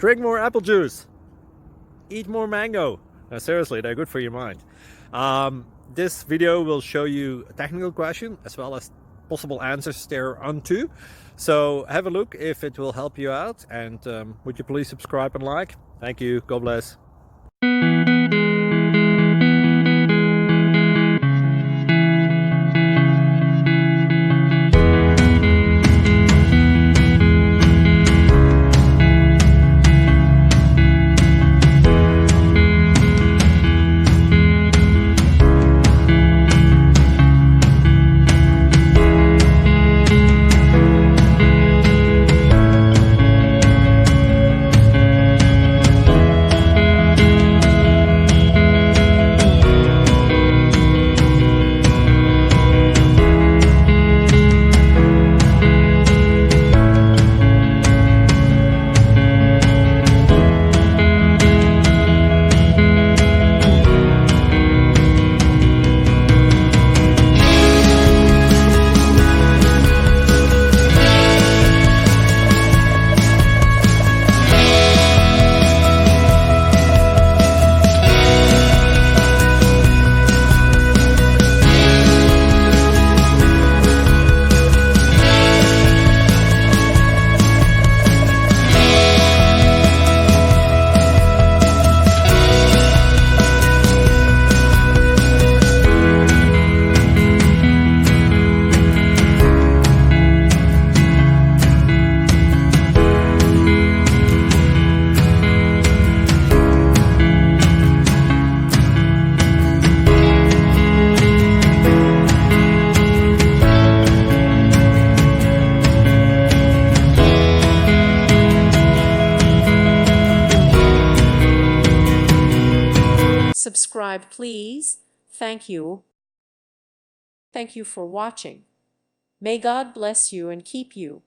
Drink more apple juice. Eat more mango. No, seriously, they're good for your mind. This video will show you a technical question as well as possible answers thereunto. So have a look if it will help you out, and would you please subscribe and like? Thank you. God bless. Subscribe, please. Thank you. Thank you for watching. May God bless you and keep you.